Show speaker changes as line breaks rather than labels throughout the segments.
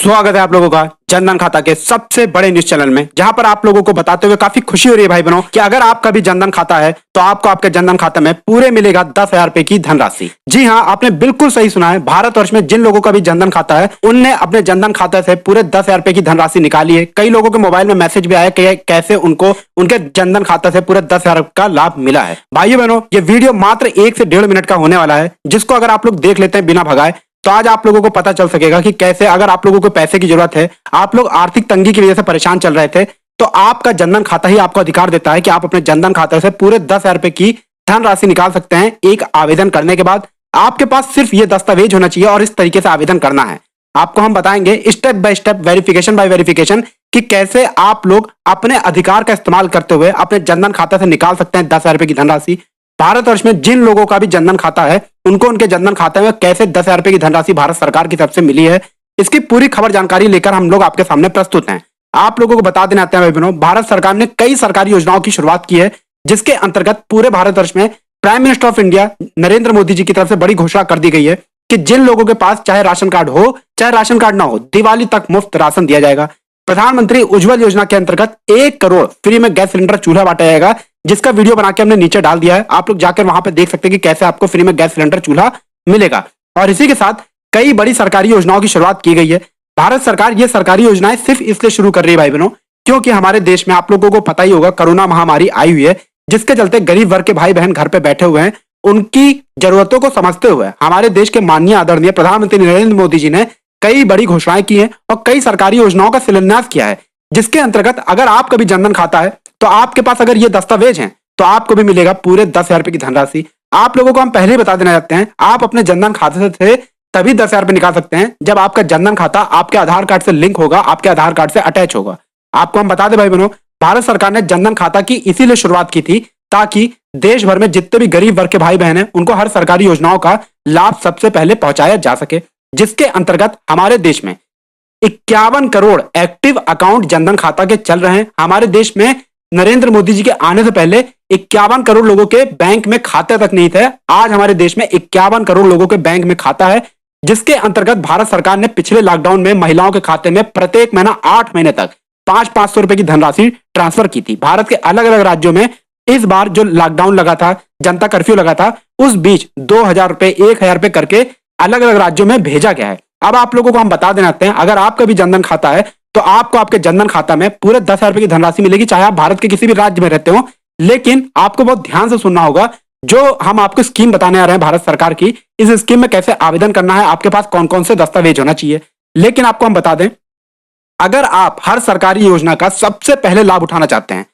स्वागत है आप लोगों का जनधन खाता के सबसे बड़े न्यूज चैनल में, जहां पर आप लोगों को बताते हुए काफी खुशी हो रही है भाई बहनों कि अगर आपका भी जनधन खाता है तो आपको आपके जनधन खाते में पूरे मिलेगा 10,000 रुपए की धनराशि। जी हां, आपने बिल्कुल सही सुना है। भारतवर्ष में जिन लोगों का भी जनधन खाता है उनने अपने जनधन खाते से पूरे 10,000 रुपए की धनराशि निकाली है। कई लोगों के मोबाइल में मैसेज भी आया कि कैसे उनको उनके जनधन खाते से पूरे 10,000 का लाभ मिला है। भाइयों बहनों, ये वीडियो मात्र 1 से 1.5 मिनट का होने वाला है, जिसको अगर आप लोग देख लेते हैं बिना भगाए तो आज आप लोगों को पता चल सकेगा कि कैसे अगर आप लोगों को पैसे की जरूरत है, आप लोग आर्थिक तंगी की वजह से परेशान चल रहे थे, तो आपका जनधन खाता ही आपको अधिकार देता है कि आप अपने जनधन खाते से पूरे 10,000 रुपए की धनराशि निकाल सकते हैं। एक आवेदन करने के बाद आपके पास सिर्फ ये दस्तावेज होना चाहिए और इस तरीके से आवेदन करना है। आपको हम बताएंगे step by step, verification bye verification कि कैसे आप लोग अपने अधिकार का इस्तेमाल करते हुए अपने जनधन खाते से निकाल सकते हैं 10,000 रुपए की धनराशि। भारतवर्ष में जिन लोगों का भी जनधन खाता है उनको उनके जनधन खाते में कैसे 10,000 रुपए की धनराशि भारत सरकार की तरफ से मिली है, इसकी पूरी खबर जानकारी लेकर हम लोग आपके सामने प्रस्तुत हैं। आप लोगों को बता देना चाहते हैं भाई बहनों, भारत सरकार ने कई सरकारी योजनाओं की शुरुआत की है, जिसके अंतर्गत पूरे भारतवर्ष में prime minister of India Narendra Modi ji की तरफ से बड़ी घोषणा कर दी गई है कि जिन लोगों के पास चाहे राशन कार्ड हो चाहे राशन कार्ड ना हो, दिवाली तक मुफ्त राशन दिया जाएगा। प्रधानमंत्री उज्जवल योजना के अंतर्गत 1 करोड़ फ्री में गैस सिलेंडर चूल्हा बांटा जाएगा, जिसका वीडियो बना के हमने नीचे डाल दिया है। आप लोग जाकर वहां पे देख सकते हैं कि कैसे आपको फ्री में गैस सिलेंडर चूल्हा मिलेगा। और इसी के साथ कई बड़ी सरकारी योजनाओं की शुरुआत की गई है। भारत सरकार ये सरकारी योजनाएं सिर्फ इसलिए शुरू कर रही है भाई बहनों, क्योंकि हमारे देश में आप लोगों को पता ही होगा कोरोना महामारी आई हुई है, जिसके चलते गरीब वर्ग के भाई बहन घर पे बैठे हुए हैं। उनकी जरूरतों को समझते हुए हमारे देश के माननीय आदरणीय प्रधानमंत्री नरेंद्र मोदी जी ने कई बड़ी घोषणाएं की हैं और कई सरकारी योजनाओं का शिलान्यास किया है, जिसके अंतर्गत अगर आपका भी जनधन खाता है तो आपके पास अगर ये दस्तावेज हैं तो आपको भी मिलेगा पूरे 10,000 रुपए की धनराशि। आप लोगों को हम पहले ही बता देना चाहते हैं, आप अपने जनधन खाते से तभी 10,000 रुपए निकाल सकते हैं जब आपका जनधन खाता आपके आधार कार्ड से लिंक होगा, आपके आधार कार्ड से अटैच होगा। आपको हम बता दें भाई बहनों, भारत सरकार ने जनधन खाता की इसीलिए शुरुआत की थी ताकि देश भर में जितने भी गरीब वर्ग के भाई बहन हैं उनको हर सरकारी योजनाओं का लाभ सबसे पहले पहुंचाया जा सके, जिसके अंतर्गत हमारे देश में 51 करोड़ एक्टिव अकाउंट जनधन खाता के चल रहे हैं। हमारे देश में नरेंद्र मोदी जी के आने से पहले 51 करोड़ लोगों के बैंक में खाते तक नहीं थे। आज हमारे देश में 51 करोड़ लोगों के बैंक में खाता है, जिसके अंतर्गत भारत सरकार ने पिछले लॉकडाउन में महिलाओं के खाते में प्रत्येक महीना 8 महीने तक 500 रुपए की धनराशि ट्रांसफर की थी। भारत के अलग अलग राज्यों में इस बार जो लॉकडाउन लगा था, जनता कर्फ्यू लगा था, उस बीच 2,000 रुपए 1,000 रुपए करके अलग अलग राज्यों में भेजा गया है। अब आप लोगों को हम बता देना चाहते हैं, अगर आपका भी जनधन खाता है तो आपको आपके जनधन खाता में पूरे 10,000 रुपए की धनराशि मिलेगी, चाहे आप भारत के किसी भी राज्य में रहते हो। लेकिन आपको बहुत ध्यान से सुनना होगा, जो हम आपको स्कीम बताने आ रहे हैं भारत सरकार की, इस स्कीम में कैसे आवेदन करना है, आपके पास कौन कौन से दस्तावेज होना चाहिए। लेकिन आपको हम बता दें, अगर आप हर सरकारी योजना का सबसे पहले लाभ उठाना चाहते हैं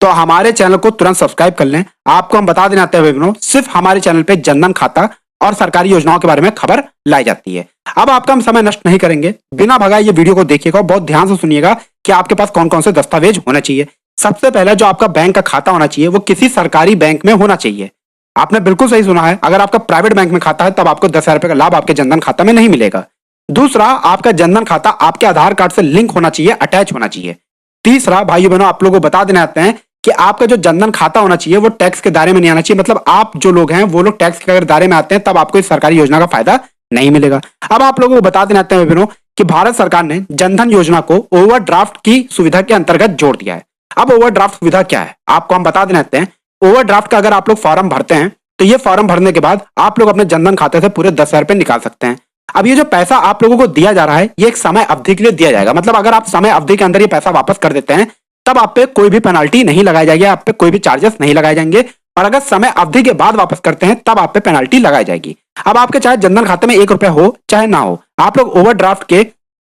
तो हमारे चैनल को तुरंत सब्सक्राइब कर लें। आपको हम बता देना चाहते हैं, सिर्फ हमारे चैनल पे जनधन खाता और सरकारी योजनाओं के बारे में खबर लाई जाती है। अब आपका हम समय नष्ट नहीं करेंगे, बिना भगाए ये वीडियो को देखिएगा, बहुत ध्यान से सुनिएगा कि आपके पास कौन कौन से दस्तावेज होने चाहिए। सबसे पहले जो आपका बैंक का खाता होना चाहिए वो किसी सरकारी बैंक में होना चाहिए। आपने बिल्कुल सही सुना है, अगर आपका प्राइवेट बैंक में खाता है तब आपको 10,000 रुपए का लाभ आपके जनधन खाता में नहीं मिलेगा। दूसरा, आपका जनधन खाता आपके आधार कार्ड से लिंक होना चाहिए, अटैच होना चाहिए। तीसरा, भाइयों बहनों, आप लोगों को बता देना चाहते हैं कि आपका जो जनधन खाता होना चाहिए वो टैक्स के दायरे में नहीं आना चाहिए। मतलब आप जो लोग हैं वो लोग टैक्स के अगर दायरे में आते हैं तब आपको इस सरकारी योजना का फायदा नहीं मिलेगा। अब आप लोगों को बता देना चाहते हैं बहनों कि भारत सरकार ने जनधन योजना को ओवरड्राफ्ट की सुविधा के अंतर्गत जोड़ दिया है। अब ओवरड्राफ्ट सुविधा क्या है आपको हम बता देना चाहते हैं। ओवरड्राफ्ट का अगर आप लोग फॉर्म भरते हैं तो ये फॉर्म भरने के बाद आप लोग अपने जनधन खाते से पूरे 10,000 रुपए निकाल सकते हैं। अब ये जो पैसा आप लोगों को दिया जा रहा है ये एक समय अवधि के लिए दिया जाएगा। मतलब अगर आप समय अवधि के अंदर ये पैसा वापस कर देते हैं तब आप पे कोई भी पेनल्टी नहीं लगाई जाएगी, आप पे कोई भी चार्जेस नहीं लगाए जाएंगे। और अगर समय अवधि के बाद वापस करते हैं तब आप पे पेनल्टी लगाई जाएगी। अब आपके चाहे जनधन खाते में 1 रुपया हो चाहे ना हो, आप लोग ओवरड्राफ्ट के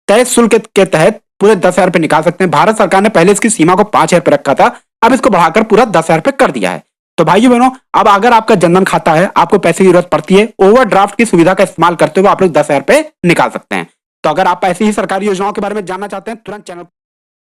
तय शुल्क के तहत पूरे 10,000 रुपए निकाल सकते हैं। भारत सरकार ने पहले इसकी सीमा को 5,000 रुपए रखा था, अब इसको बढ़ाकर पूरा 10,000 रुपए कर दिया है। तो भाइयों बहनों, अब अगर आपका जनधन खाता है, आपको पैसे की जरूरत पड़ती है, ओवरड्राफ्ट की सुविधा का इस्तेमाल करते हुए आप लोग 10,000 रुपए निकाल सकते हैं। तो अगर आप ऐसी ही सरकारी योजनाओं के बारे में जानना चाहते हैं तुरंत चैनल